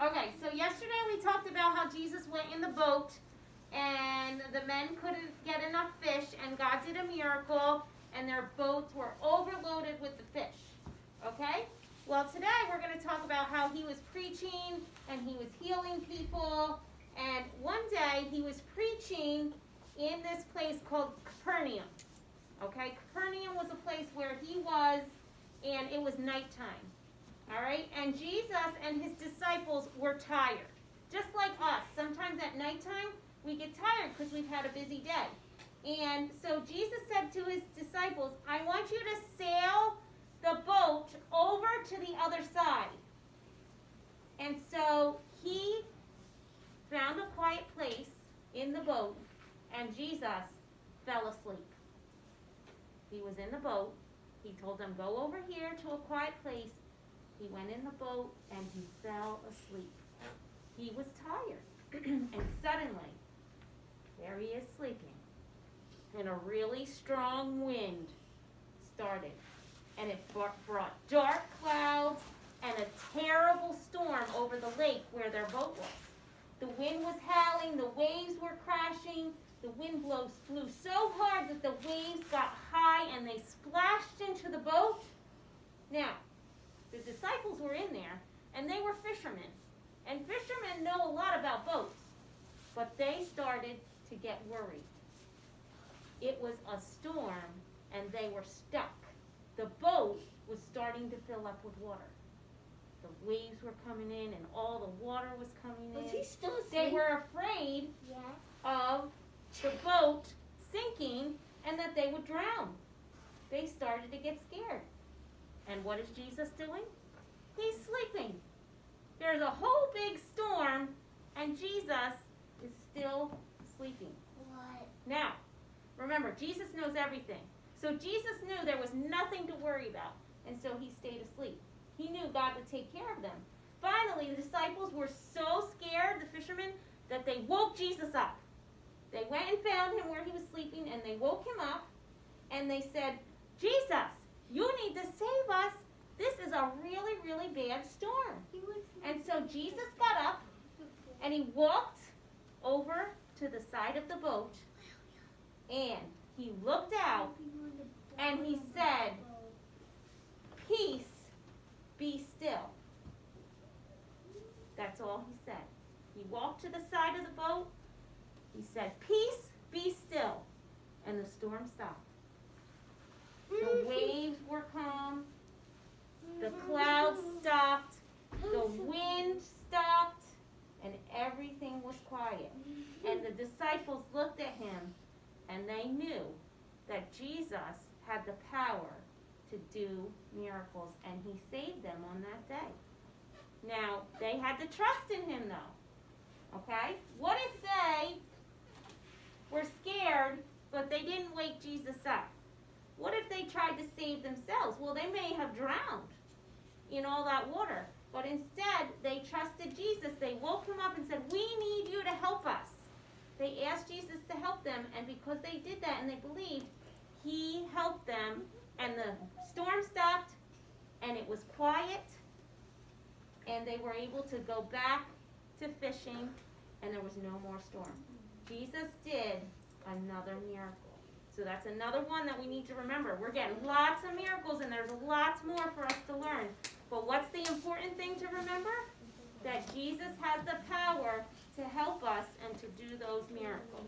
Okay, so yesterday we talked about how Jesus went in the boat and the men couldn't get enough fish and God did a miracle and their boats were overloaded with the fish. Okay? Well, today we're going to talk about how he was preaching and he was healing people. And one day he was preaching in this place called Capernaum. Okay? Capernaum was a place where he was, and it was nighttime. All right? And Jesus and his disciples were tired. Just like us. Sometimes at nighttime we get tired because we've had a busy day. And so Jesus said to his disciples, I want you to sail the boat over to the other side. And so he found a quiet place in the boat, and Jesus fell asleep. He was in the boat. He told them, go over here to a quiet place. He went in the boat, and he fell asleep. He was tired. And suddenly, there he is sleeping. And a really strong wind started. And it brought dark clouds and a terrible storm over the lake where their boat was. The wind was howling, the waves were crashing, the wind blew so hard that the waves got high and they splashed into the boat. Now, the disciples were in there, and they were fishermen. And fishermen know a lot about boats, but they started to get worried. It was a storm, and they were stuck. The boat was starting to fill up with water. The waves were coming in, and all the water was coming in. Was he still asleep? They were afraid Yes. of the boat sinking and that they would drown. They started to get scared. And what is Jesus doing? He's sleeping. There's a whole big storm, and Jesus is still sleeping. What? Now, remember, Jesus knows everything. So Jesus knew there was nothing to worry about, and so he stayed asleep. He knew God would take care of them. Finally, the disciples were so scared, the fishermen, that they woke Jesus up. They went and found him where he was sleeping, and they woke him up, and they said, Jesus, you need to save us. This is a really, really bad storm. And so Jesus got up, and he walked over to the side of the boat, and he looked out, and he said, peace, be still. That's all he said. He walked to the side of the boat. He said, peace, be still. And the storm stopped. The waves were calm. The clouds stopped. The wind stopped. And everything was quiet. And the disciples looked at him, and they knew that Jesus had the power to do miracles, and he saved them on that day. Now, they had to trust in him, though. Okay? What if they were scared, but they didn't wake Jesus up? What if they tried to save themselves? Well, they may have drowned in all that water. But instead, they trusted Jesus. They woke him up and said, we need you to help us. They asked Jesus to help them, and because they did that and they believed, he helped them, and the storm stopped, and it was quiet, and they were able to go back to fishing, and there was no more storm. Jesus did another miracle. So that's another one that we need to remember. We're getting lots of miracles, and there's lots more for us to learn. But what's the important thing to remember? That Jesus has the power to help us and to do those miracles.